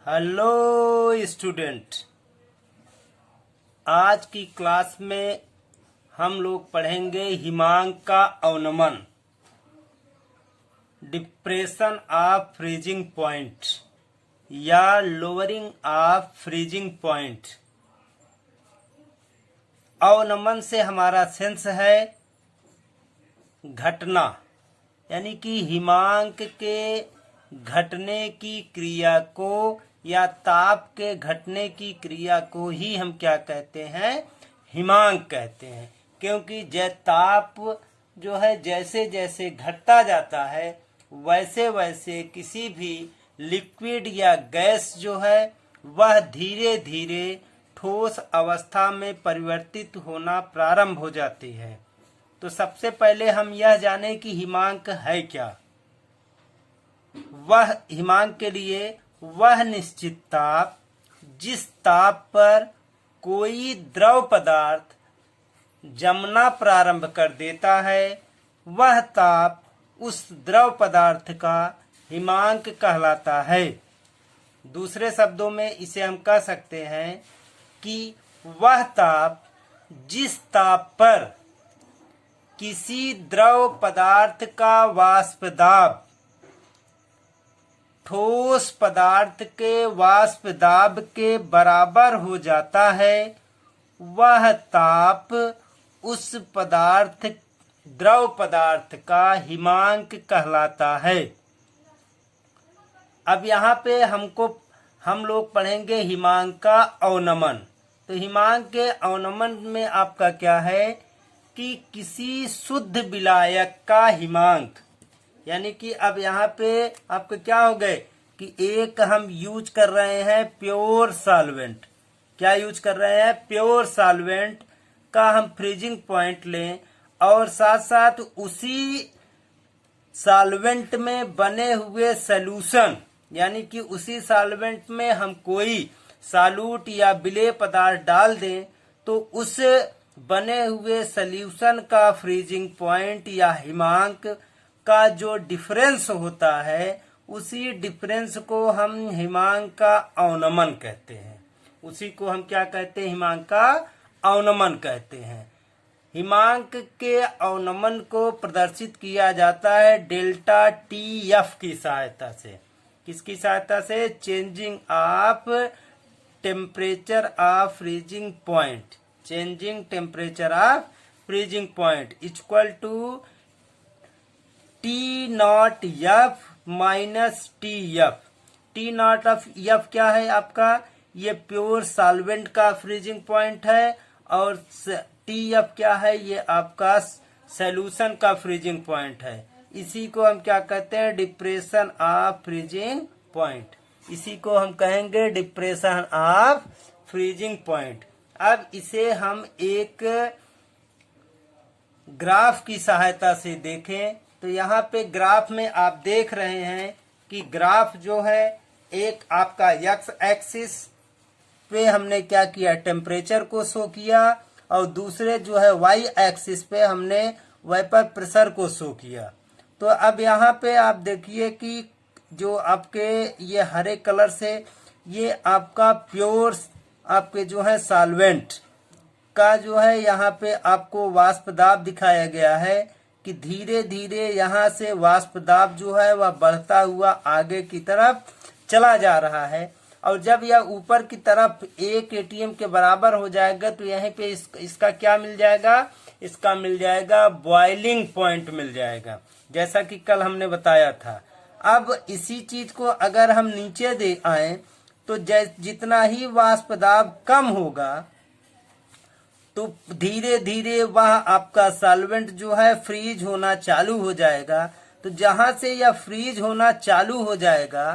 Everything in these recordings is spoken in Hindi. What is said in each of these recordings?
हेलो स्टूडेंट, आज की क्लास में हम लोग पढ़ेंगे हिमांक का अवनमन, डिप्रेशन ऑफ फ्रीजिंग पॉइंट या लोअरिंग ऑफ फ्रीजिंग पॉइंट। अवनमन से हमारा सेंस है घटना, यानी कि हिमांक के घटने की क्रिया को या ताप के घटने की क्रिया को ही हम क्या कहते हैं, हिमांक कहते हैं। क्योंकि ताप जो है जैसे जैसे घटता जाता है वैसे वैसे किसी भी लिक्विड या गैस जो है वह धीरे धीरे ठोस अवस्था में परिवर्तित होना प्रारंभ हो जाती है। तो सबसे पहले हम यह जाने कि हिमांक है क्या। वह हिमांक के लिए वह निश्चित ताप जिस ताप पर कोई द्रव पदार्थ जमना प्रारंभ कर देता है, वह ताप उस द्रव पदार्थ का हिमांक कहलाता है। दूसरे शब्दों में इसे हम कह सकते हैं कि वह ताप जिस ताप पर किसी द्रव पदार्थ का वाष्प दाब ठोस पदार्थ के वाष्प दाब के बराबर हो जाता है, वह ताप उस द्रव पदार्थ का हिमांक कहलाता है। अब यहाँ पे हम लोग पढ़ेंगे हिमांक का अवनमन। तो हिमांक के अवनमन में आपका क्या है कि किसी शुद्ध विलायक का हिमांक, यानी कि अब यहाँ पे आपको क्या हो गए कि एक हम यूज कर रहे हैं प्योर सॉल्वेंट। क्या यूज कर रहे हैं? प्योर सॉल्वेंट का हम फ्रीजिंग पॉइंट लें और साथ साथ उसी सॉल्वेंट में बने हुए सॉल्यूशन, यानी कि उसी सॉल्वेंट में हम कोई सालूट या विलेय पदार्थ डाल दें तो उस बने हुए सॉल्यूशन का फ्रीजिंग पॉइंट या हिमांक का जो डिफरेंस होता है उसी डिफरेंस को हम हिमांक का अवनमन कहते हैं। उसी को हम क्या कहते हैं? हिमांक का अवनमन कहते हैं। हिमांक के अवनमन को प्रदर्शित किया जाता है डेल्टा टी एफ की सहायता से। किसकी सहायता से? Changing of temperature of freezing point. Changing temperature of freezing point equal to T naught F minus T F. T naught of F क्या है आपका? ये प्योर सॉल्वेंट का फ्रीजिंग पॉइंट है और टी एफ क्या है? ये आपका सॉल्यूशन का फ्रीजिंग पॉइंट है। इसी को हम क्या कहते हैं? Depression of freezing point. इसी को हम कहेंगे डिप्रेशन ऑफ फ्रीजिंग पॉइंट। अब इसे हम एक ग्राफ की सहायता से देखें तो यहाँ पे ग्राफ में आप देख रहे हैं कि ग्राफ जो है एक आपका एक्स एक्सिस पे हमने क्या किया? टेम्परेचर को शो किया और दूसरे जो है वाई एक्सिस पे हमने वेपर प्रेशर को शो किया। तो अब यहाँ पे आप देखिए कि जो आपके ये हरे कलर से ये आपका प्योर आपके जो है सॉल्वेंट का जो है यहाँ पे आपको वाष्प दाब दिखाया गया है कि धीरे धीरे यहाँ से वाष्प दाब जो है वह बढ़ता हुआ आगे की तरफ चला जा रहा है और जब यह ऊपर की तरफ 1 atm के बराबर हो जाएगा तो यहीं पे इसका क्या मिल जाएगा? इसका मिल जाएगा बॉइलिंग पॉइंट मिल जाएगा, जैसा कि कल हमने बताया था। अब इसी चीज को अगर हम नीचे दे आए तो जितना ही वाष्प दाब कम होगा तो धीरे धीरे वह आपका सॉल्वेंट जो है फ्रीज होना चालू हो जाएगा। तो जहां से यह फ्रीज होना चालू हो जाएगा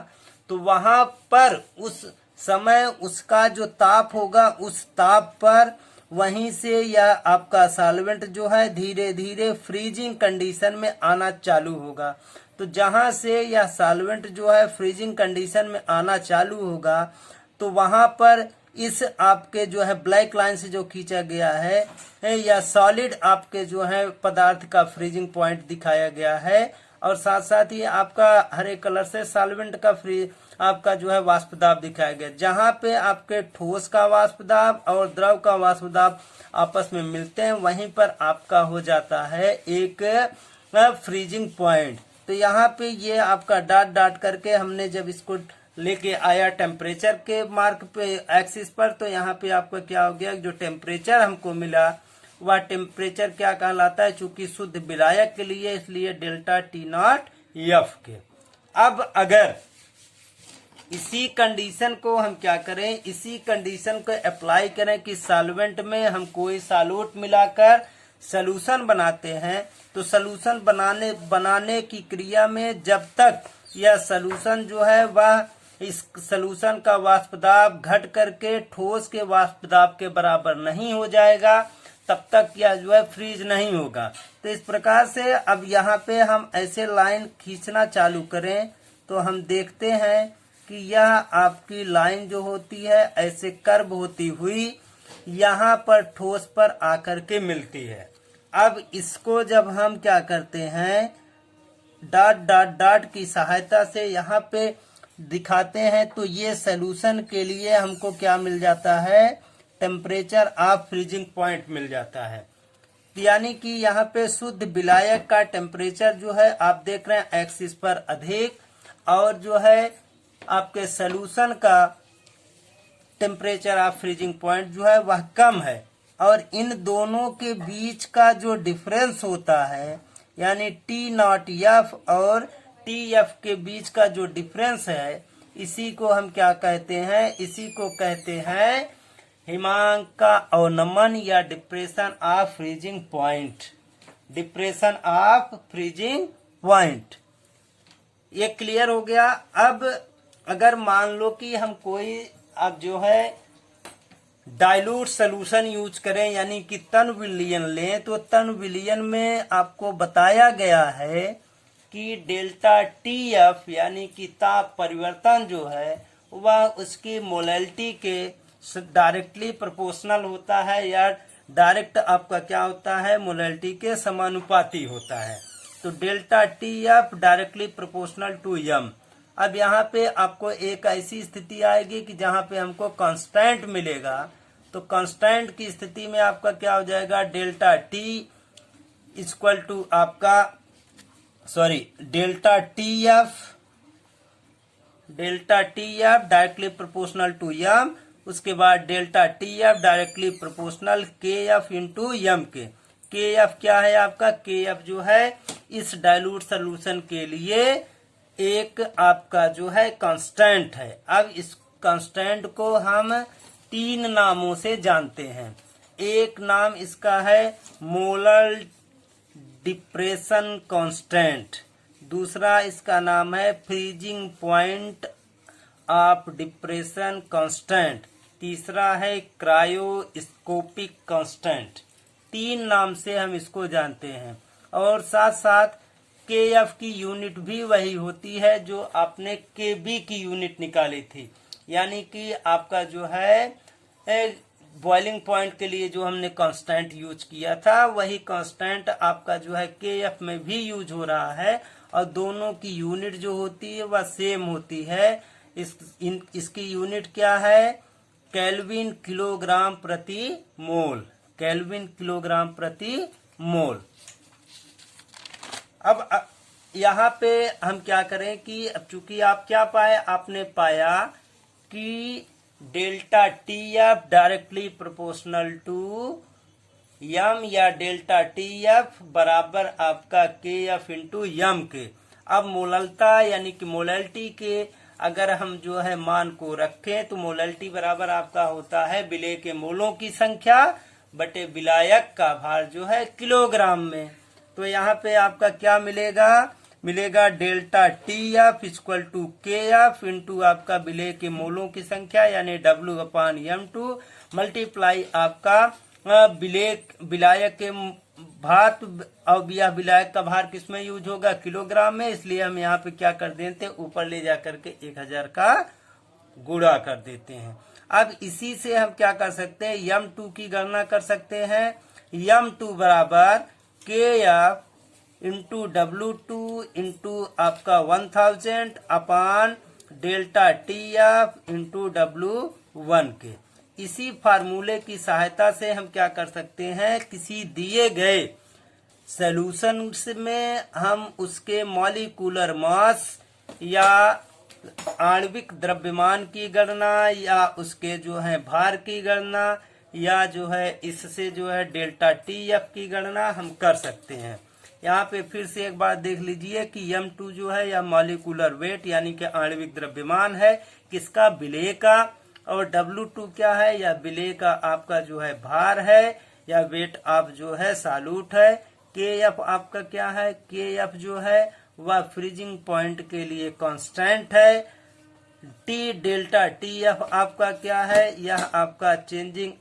तो वहां पर उस समय उसका जो ताप होगा उस ताप पर वहीं से यह आपका सॉल्वेंट जो है धीरे धीरे फ्रीजिंग कंडीशन में आना चालू होगा। तो जहां से यह सॉल्वेंट जो है फ्रीजिंग कंडीशन में आना चालू होगा तो वहां पर इस आपके जो है ब्लैक लाइन से जो खींचा गया है या सॉलिड आपके जो है पदार्थ का फ्रीजिंग पॉइंट दिखाया गया है और साथ साथ ही आपका हरे कलर से सॉल्वेंट का आपका जो है वाष्प दाब दिखाया गया। जहां पे आपके ठोस का वाष्प दाब और द्रव का वाष्प दाब आपस में मिलते हैं, वहीं पर आपका हो जाता है एक फ्रीजिंग पॉइंट। तो यहाँ पे ये आपका डॉट डॉट करके हमने जब इसको लेके आया टेम्परेचर के मार्क पे एक्सिस पर, तो यहाँ पे आपका क्या हो गया, जो टेम्परेचर हमको मिला वह टेम्परेचर क्या कहलाता है, चूंकि शुद्ध विलायक के लिए, इसलिए डेल्टा टी नॉट एफ के। अब अगर इसी कंडीशन को हम क्या करें, इसी कंडीशन को अप्लाई करें कि सॉल्वेंट में हम कोई सॉल्यूट मिलाकर सॉल्यूशन बनाते हैं, तो सॉल्यूशन बनाने की क्रिया में जब तक यह सॉल्यूशन जो है वह इस सॉल्यूशन का वाष्प दाब घट करके ठोस के वाष्प दाब के बराबर नहीं हो जाएगा, तब तक यह जो है फ्रीज नहीं होगा। तो इस प्रकार से अब यहाँ पे हम ऐसे लाइन खींचना चालू करें तो हम देखते हैं कि यह आपकी लाइन जो होती है ऐसे कर्व होती हुई यहाँ पर ठोस पर आकर के मिलती है। अब इसको जब हम क्या करते हैं, डॉट डॉट डॉट की सहायता से यहाँ पे दिखाते हैं, तो ये सॉल्यूशन के लिए हमको क्या मिल जाता है, टेम्परेचर ऑफ फ्रीजिंग पॉइंट मिल जाता है। यानी कि यहाँ पे शुद्ध विलायक का टेम्परेचर जो है आप देख रहे हैं एक्सिस पर अधिक, और जो है आपके सॉल्यूशन का टेम्परेचर ऑफ फ्रीजिंग पॉइंट जो है वह कम है। और इन दोनों के बीच का जो डिफरेंस होता है, यानी टी नॉट एफ और टी एफ के बीच का जो डिफरेंस है, इसी को हम क्या कहते हैं, इसी को कहते हैं हिमांक का अवनमन या depression of freezing point. Depression of freezing point, ये क्लियर हो गया। अब अगर मान लो कि हम कोई अब जो है डाइल्यूट सॉल्यूशन यूज करें, यानी कि तन विलयन लें, तो तन विलयन में आपको बताया गया है कि डेल्टा टी एफ यानी कि ताप परिवर्तन जो है वह उसकी मोलैलिटी के डायरेक्टली प्रोपोर्शनल होता है, या डायरेक्ट आपका क्या होता है, मोलैलिटी के समानुपाती होता है। तो delta T F directly proportional to M. अब यहाँ पे आपको एक ऐसी स्थिति आएगी कि जहाँ पे हमको कांस्टेंट मिलेगा, तो कांस्टेंट की स्थिति में आपका क्या हो जाएगा, डेल्टा टी इक्वल टू आपका delta T F directly proportional to M, उसके बाद delta T F directly proportional K F into M के। के एफ क्या है आपका, के एफ जो है इस डाइल्यूट सॉल्यूशन के लिए एक आपका जो है कांस्टेंट है। अब इस कांस्टेंट को हम तीन नामों से जानते हैं। एक नाम इसका है मोलर डिप्रेशन कांस्टेंट, दूसरा इसका नाम है freezing point of depression constant, तीसरा है क्रायोस्कोपिक कांस्टेंट। तीन नाम से हम इसको जानते हैं। और साथ साथ के एफ की यूनिट भी वही होती है जो आपने के बी की यूनिट निकाली थी, यानी कि आपका जो है बॉइलिंग पॉइंट के लिए जो हमने कांस्टेंट यूज किया था, वही कांस्टेंट आपका जो है के एफ में भी यूज हो रहा है, और दोनों की यूनिट जो होती है वह सेम होती है। इसकी यूनिट क्या है, केल्विन किलोग्राम प्रति मोल, केल्विन किलोग्राम प्रति मोल। अब यहाँ पे हम क्या करें कि अब चूंकि आप क्या पाए, आपने पाया कि delta T F directly proportional to M, या डेल्टा टी एफ बराबर आपका के एफ इंटू एम के। अब मोललता यानी कि मोलैलिटी के अगर हम जो है मान को रखें, तो मोलैलिटी बराबर आपका होता है विलेय के मोलों की संख्या बटे विलायक का भार जो है किलोग्राम में। तो यहाँ पे आपका क्या मिलेगा delta T F equal to K F into आपका विलेय के मोलों की संख्या, यानी W/m2 मल्टीप्लाई आपका विलायक के भार, और यह विलायक का भार किसमें यूज होगा, किलोग्राम में, इसलिए हम यहाँ पे क्या कर देते हैं, ऊपर ले जा करके 1000 का गुणा कर देते हैं। अब इसी से हम क्या कर सकते हैं, m2 की गणना कर सकते हैं। m2 बराबर के एफ इंटू W2 इंटू आपका 1000 अपान delta T F into W1 के। इसी फार्मूले की सहायता से हम क्या कर सकते हैं, किसी दिए गए सॉल्यूशन में हम उसके मॉलिक्यूलर मास या आणविक द्रव्यमान की गणना या उसके जो है भार की गणना या जो है इससे जो है डेल्टा टी एफ की गणना हम कर सकते हैं। यहाँ पे फिर से एक बार देख लीजिए कि M2 जो है या मॉलिक्यूलर वेट यानी कि आणविक द्रव्यमान है किसका, विलेय का, और W2 क्या है, या विलेय का आपका जो है भार है या वेट ऑफ जो है सॉल्यूट है। KF आपका क्या है, KF जो है वह फ्रीजिंग पॉइंट के लिए कांस्टेंट है। टी डेल्टा TF आपका क्या है, यह आपका चेंजिंग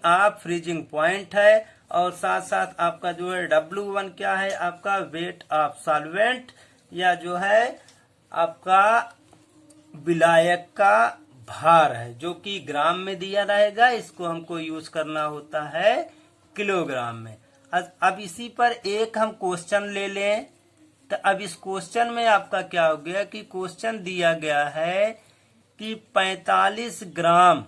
ऑफ फ्रीजिंग पॉइंट है। और साथ साथ आपका जो है W1 क्या है, आपका वेट ऑफ सॉल्वेंट या जो है आपका विलायक का भार है, जो कि ग्राम में दिया रहेगा। इसको हमको यूज करना होता है किलोग्राम में। अब इसी पर एक हम क्वेश्चन ले लें। तो अब इस क्वेश्चन में आपका क्या हो गया कि क्वेश्चन दिया गया है कि 45 ग्राम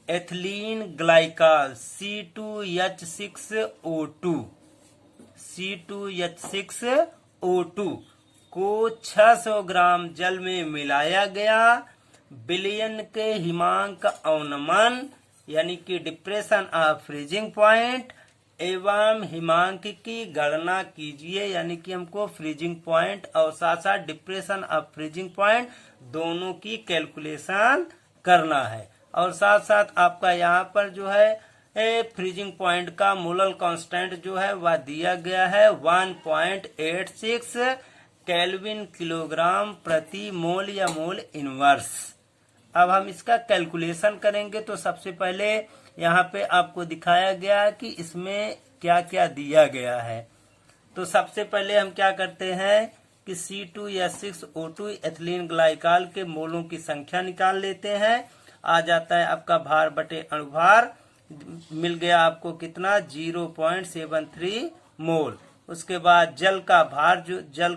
एथिलीन ग्लाइकॉल C2H6O2 को 600 ग्राम जल में मिलाया गया। विलयन के हिमांक अवनमन यानी कि डिप्रेशन ऑफ फ्रीजिंग पॉइंट एवं हिमांक की गणना कीजिए, यानी कि हमको फ्रीजिंग पॉइंट और साथ साथ डिप्रेशन ऑफ फ्रीजिंग पॉइंट दोनों की कैलकुलेशन करना है। और साथ साथ आपका यहाँ पर जो है फ्रीजिंग पॉइंट का मोलल कांस्टेंट जो है वह दिया गया है 1.86 केल्विन किलोग्राम प्रति मोल या मोल इनवर्स। अब हम इसका कैलकुलेशन करेंगे। तो सबसे पहले यहाँ पे आपको दिखाया गया है कि इसमें क्या क्या दिया गया है। तो सबसे पहले हम क्या करते हैं कि C2H6O2 एथिलीन ग्लाइकॉल के मोलों की संख्या निकाल लेते हैं। आ जाता है आपका भार बटे अणुभार, मिल गया आपको कितना 0.73 मोल। उसके बाद जल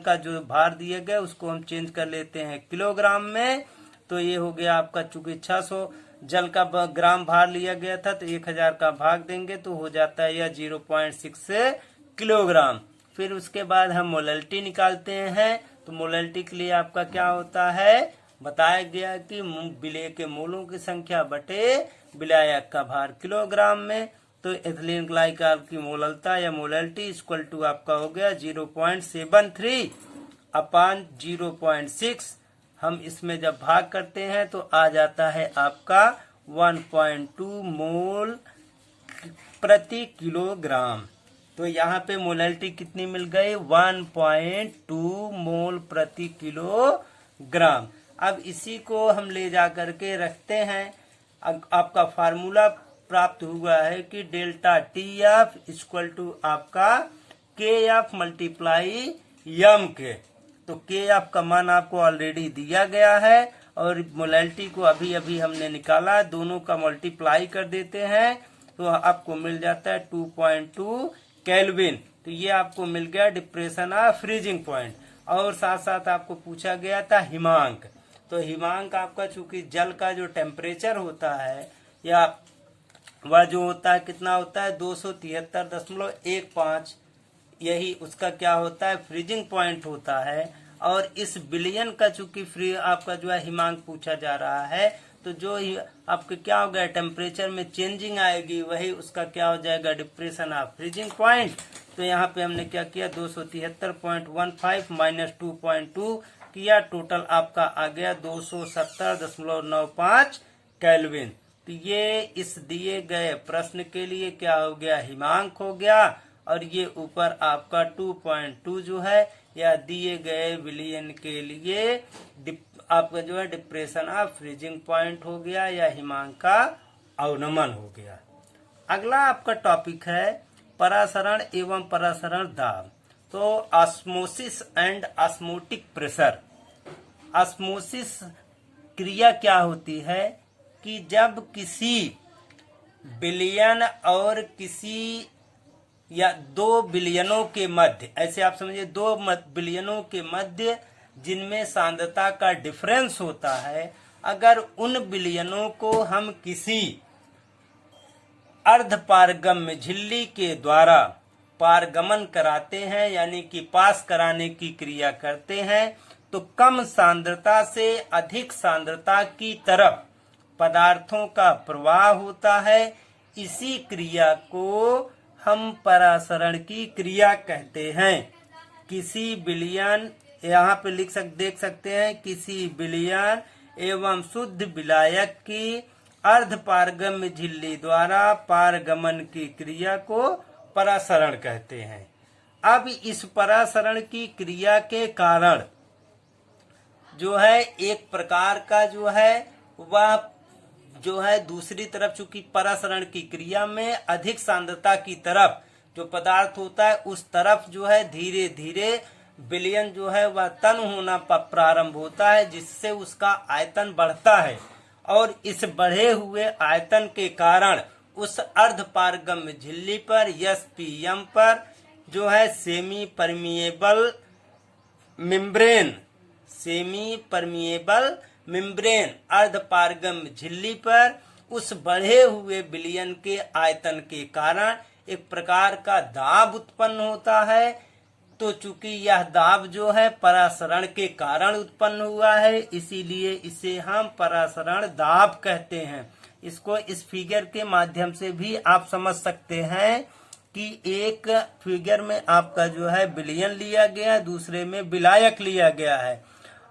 का जो भार दिए गए उसको हम चेंज कर लेते हैं किलोग्राम में। तो ये हो गया आपका, चूंकि 600 जल का ग्राम भार लिया गया था तो 1000 का भाग देंगे तो हो जाता है यह 0.6 किलोग्राम। फिर उसके बाद हम मोलैलिटी निकालते हैं। तो मोलैलिटी के लिए आपका क्या होता है, बताया गया कि विलेय के मोलों की संख्या बटे विलायक का भार किलोग्राम में। तो एथिलीन ग्लाइकॉल की मोललता या मोलैलिटी इक्वल टू आपका हो गया 0.73 अपान 0.6। हम इसमें जब भाग करते हैं तो आ जाता है आपका 1.2 मोल प्रति किलोग्राम। तो यहाँ पे मोलैलिटी कितनी मिल गई, 1.2 मोल प्रति किलोग्राम। अब इसी को हम ले जा करके रखते हैं। आपका फार्मूला प्राप्त हुआ है कि डेल्टा TF इक्वल टू आपका KF मल्टीप्लाई M के। तो KF का मान आपको ऑलरेडी दिया गया है और मोलैलिटी को अभी अभी हमने निकाला, दोनों का मल्टीप्लाई कर देते हैं तो आपको मिल जाता है 2.2 केल्विन। तो ये आपको मिल गया डिप्रेशन ऑफ फ्रीजिंग पॉइंट। और साथ साथ आपको पूछा गया था हिमांक। तो हिमांक आपका चूंकि जल का जो टेम्परेचर होता है या वह जो होता है कितना होता है 273.15, यही उसका क्या होता है फ्रीजिंग पॉइंट होता है। और इस विलयन का चूंकि फ्री आपका जो है हिमांक पूछा जा रहा है तो जो आपके क्या हो गया टेम्परेचर में चेंजिंग आएगी वही उसका क्या हो जाएगा डिप्रेशन ऑफ फ्रीजिंग पॉइंट। तो यहाँ पे हमने क्या किया 273.15 माइनस 2.2 किया, टोटल आपका आ गया 270.95 केल्विन। तो ये इस दिए गए प्रश्न के लिए क्या हो गया हिमांक हो गया। और ये ऊपर आपका 2.2 जो है या दिए गए विलयन के लिए आपका जो है डिप्रेशन ऑफ फ्रीजिंग पॉइंट हो गया या हिमांक का अवनमन हो गया। अगला आपका टॉपिक है परासरण एवं परासरण दाब। तो osmosis and osmotic pressure. Osmosis क्रिया क्या होती है कि जब किसी विलयन और किसी या 2 बिलियनों के मध्य, ऐसे आप समझिए 2 बिलियनों के मध्य जिनमें सांद्रता का डिफरेंस होता है, अगर उन बिलियनों को हम किसी अर्धपारगम्य झिल्ली के द्वारा पारगमन कराते हैं, यानी कि पास कराने की क्रिया करते हैं, तो कम सांद्रता से अधिक सांद्रता की तरफ पदार्थों का प्रवाह होता है। इसी क्रिया को हम परासरण की क्रिया कहते हैं। किसी बिलियन, यहाँ पे देख सकते हैं, किसी बिलियन एवं शुद्ध विलायक की अर्धपारगम्य झिल्ली द्वारा पारगमन की क्रिया को परासरण कहते हैं। अब इस परासरण की क्रिया के कारण जो है एक प्रकार का जो है वह जो है दूसरी तरफ, चूंकि परासरण की क्रिया में अधिक सांद्रता की तरफ जो पदार्थ होता है उस तरफ जो है धीरे धीरे विलयन जो है वह तन होना प्रारंभ होता है, जिससे उसका आयतन बढ़ता है। और इस बढ़े हुए आयतन के कारण उस अर्धपारगम्य झिल्ली पर SPM पर जो है सेमी परमिएबल मेम्ब्रेन अर्धपारगम्य झिल्ली पर उस बढ़े हुए विलयन के आयतन के कारण एक प्रकार का दाब उत्पन्न होता है। तो चूंकि यह दाब जो है परासरण के कारण उत्पन्न हुआ है, इसीलिए इसे हम परासरण दाब कहते हैं। इसको इस फिगर के माध्यम से भी आप समझ सकते हैं कि एक फिगर में आपका जो है विलयन लिया गया है, दूसरे में विलायक लिया गया है।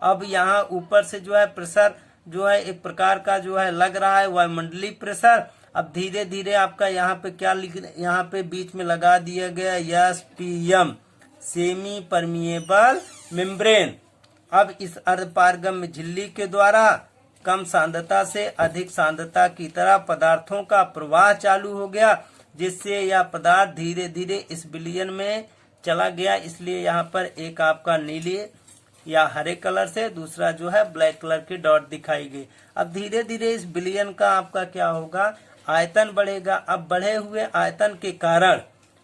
अब यहाँ ऊपर से जो है प्रेशर जो है एक प्रकार का जो है लग रहा है वायुमंडलीय प्रेशर। अब धीरे धीरे आपका यहाँ पे क्या यहाँ पे बीच में लगा दिया गया SPM सेमी परमिएबल मेम्ब्रेन। अब इस अर्धपारगम्य झिल्ली के द्वारा कम सांद्रता से अधिक सांद्रता की तरह पदार्थों का प्रवाह चालू हो गया, जिससे यह पदार्थ धीरे धीरे इस विलयन में चला गया। इसलिए यहाँ पर एक आपका नीले या हरे कलर से, दूसरा जो है ब्लैक कलर की डॉट दिखाई गई। अब धीरे धीरे इस विलयन का आपका क्या होगा, आयतन बढ़ेगा। अब बढ़े हुए आयतन के कारण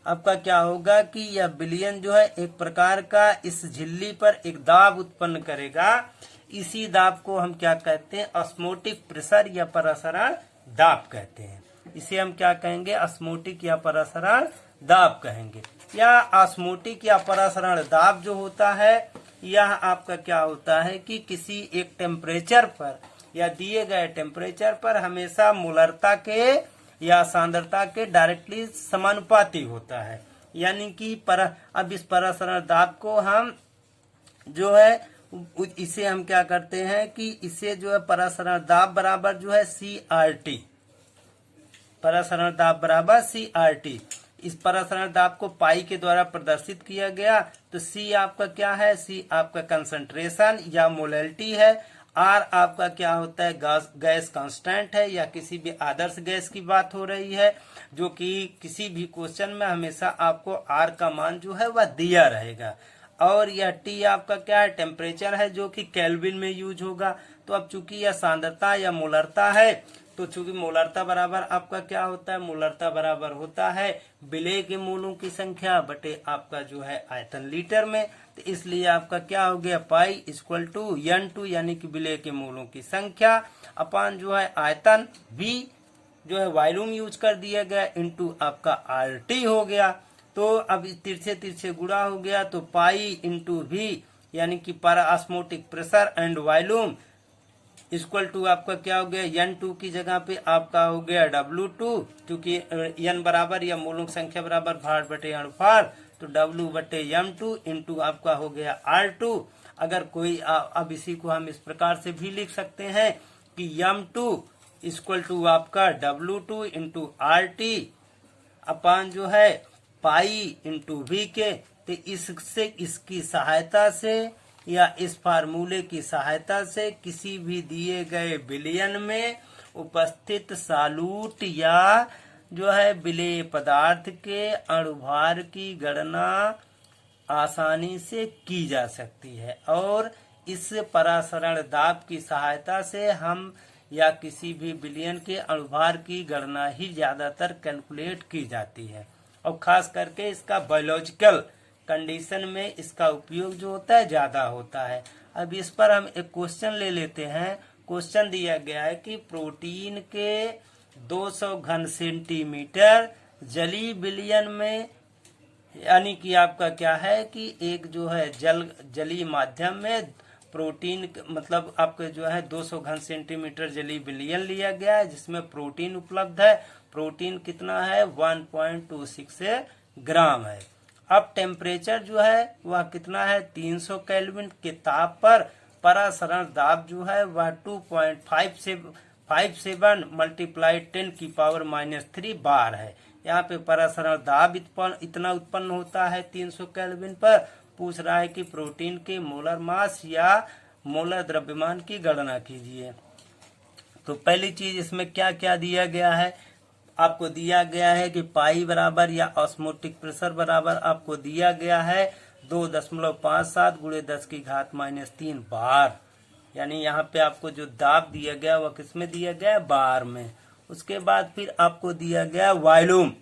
आपका क्या होगा कि यह विलयन जो है एक प्रकार का इस झिल्ली पर एक दाब उत्पन्न करेगा। इसी दाब को हम क्या कहते हैं, ऑस्मोटिक प्रेशर या परासरण दाब कहते हैं। इसे हम क्या कहेंगे, ऑस्मोटिक या परासरण दाब कहेंगे। या ऑस्मोटिक या परासरण दाब जो होता है, यह आपका क्या होता है कि किसी एक टेम्परेचर पर या दिए गए टेम्परेचर पर हमेशा मोलरता के या सांद्रता के डायरेक्टली समानुपाती होता है। यानी कि अब इस परासरण दाब को हम जो है इसे हम क्या करते हैं कि इसे जो है परासरण दाब बराबर जो है CRT, परासरण दाब बराबर CRT। इस परासरण दाब को पाई के द्वारा प्रदर्शित किया गया। तो C आपका क्या है, C आपका कंसंट्रेशन या मोलैलिटी है। R आपका क्या होता है, गैस कांस्टेंट है या किसी भी आदर्श गैस की बात हो रही है, जो कि किसी भी क्वेश्चन में हमेशा आपको R का मान जो है वह दिया रहेगा। और यह T आपका क्या है, टेम्परेचर है, जो कि केल्विन में यूज होगा। तो अब चूंकि यह सांद्रता या मोलरता है, तो चूंकि मोलरता बराबर आपका क्या होता है, मोलरता बराबर होता है विलेय के मोलों की संख्या बटे आपका जो है आयतन लीटर में। तो इसलिए आपका क्या हो गया, पाई इक्वल टू N2 यानी कि विलेय के मोलों की संख्या अपान जो है आयतन V जो है वॉल्यूम यूज कर दिया गया इंटू आपका RT हो गया। तो अब तिरछे तिरछे गुणा हो गया, तो पाई इंटू V यानी कि पाराऑस्मोटिक pressure and volume equal to आपका क्या हो गया, N2 की जगह पे आपका हो गया W2, क्योंकि N बराबर या मोलों की संख्या बराबर भार बटे अणुभार, तो W बटे M2 इंटू आपका हो गया R2। अगर कोई अब इसी को हम इस प्रकार से भी लिख सकते हैं कि M2 इक्वल टू आपका W2 इंटू RT अपान जो है पाई इंटू V के। तो इससे इसकी सहायता से या इस फार्मूले की सहायता से किसी भी दिए गए विलयन में उपस्थित सालूट या जो है विलेय पदार्थ के अणुभार की गणना आसानी से की जा सकती है। और इस परासरण दाब की सहायता से हम या किसी भी विलयन के अणुभार की गणना ही ज्यादातर कैलकुलेट की जाती है। और खास करके इसका बायोलॉजिकल कंडीशन में इसका उपयोग जो होता है ज्यादा होता है। अब इस पर हम एक क्वेश्चन ले लेते हैं। क्वेश्चन दिया गया है कि प्रोटीन के 200 घन सेंटीमीटर जलीय विलयन में, यानी कि आपका क्या है कि एक जो है जलीय माध्यम में प्रोटीन, मतलब आपके जो है 200 घन सेंटीमीटर जलीय विलयन लिया गया है जिसमें प्रोटीन उपलब्ध है। प्रोटीन कितना है 1.26 ग्राम है। अब टेम्परेचर जो है वह कितना है 300 केल्विन के ताप पर परासरण दाब जो है वह 2.57 मल्टीप्लाई 10⁻³ बार है। यहाँ पे परासरण दाब इतना उत्पन्न होता है 300 केल्विन पर। पूछ रहा है कि प्रोटीन के मोलर मास या मोलर द्रव्यमान की गणना कीजिए। तो पहली चीज इसमें क्या क्या दिया गया है, आपको दिया गया है कि पाई बराबर या ऑस्मोटिक प्रेशर बराबर आपको दिया गया है 2.57 × 10⁻³ बार। यानी यहाँ पे आपको जो दाब दिया गया वह किसमें दिया गया है बार में। उसके बाद फिर आपको दिया गया वॉल्यूम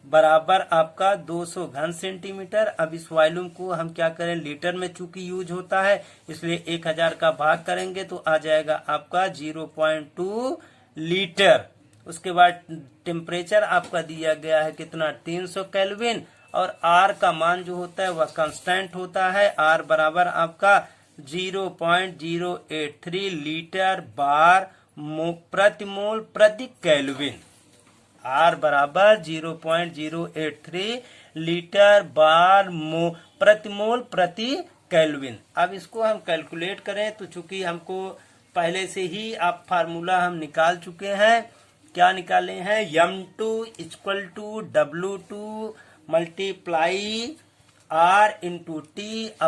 बराबर आपका 200 घन सेंटीमीटर। अब इस वॉल्यूम को हम क्या करें, लीटर में चूंकि यूज होता है इसलिए 1000 का भाग करेंगे तो आ जाएगा आपका 0.2 लीटर। उसके बाद टेम्परेचर आपका दिया गया है कितना 300 केल्विन, और आर का मान जो होता है वह कांस्टेंट होता है। आर बराबर आपका 0.083 लीटर बार प्रति मोल प्रति केल्विन। आर बराबर 0.083 लीटर बार प्रति मोल प्रति केल्विन। अब इसको हम कैलकुलेट करें तो चूंकि हमको पहले से ही आप फार्मूला हम निकाल चुके हैं। क्या निकाले हैं, m2 = W2 multiply R × T /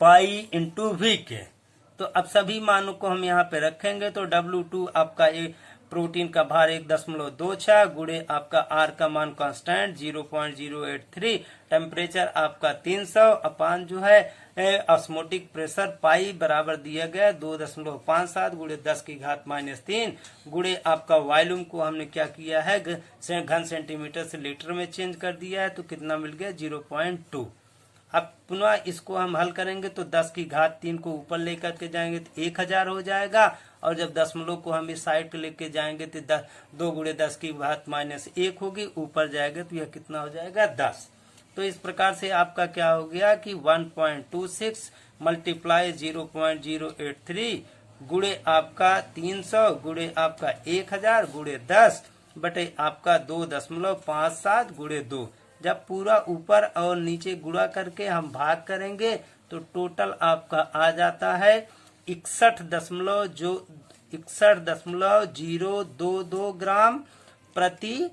पाई × V के। तो अब सभी मानों को हम यहाँ पे रखेंगे तो W2 आपका एक प्रोटीन का भार 1.26 गुणे आपका आर का मान कांस्टेंट 0.083, टेम्परेचर आपका 300 अपान जो है ऑस्मोटिक प्रेशर पाई बराबर दिया गया 2.57 × 10⁻³ गुणे आपका वॉल्यूम को हमने क्या किया है घन सेंटीमीटर से लीटर में चेंज कर दिया है तो कितना मिल गया 0.2। अब पुनः इसको हम हल करेंगे तो 10⁻³ को ऊपर लेकर के जाएंगे तो 1000 हो जाएगा, और जब दशमलव को हम इस साइड लेके जाएंगे तो 2 × 10⁻⁻1 होगी, ऊपर जाएगा तो यह कितना हो जाएगा 10। तो इस प्रकार से आपका क्या हो गया कि 1.26 मल्टीप्लाई 0.083 गुणे आपका 300 गुणे आपका 1000 गुणे 10 बटे आपका 2.57 गुणे 2। जब पूरा ऊपर और नीचे गुणा करके हम भाग करेंगे तो टोटल आपका आ जाता है 61.022 ग्राम प्रति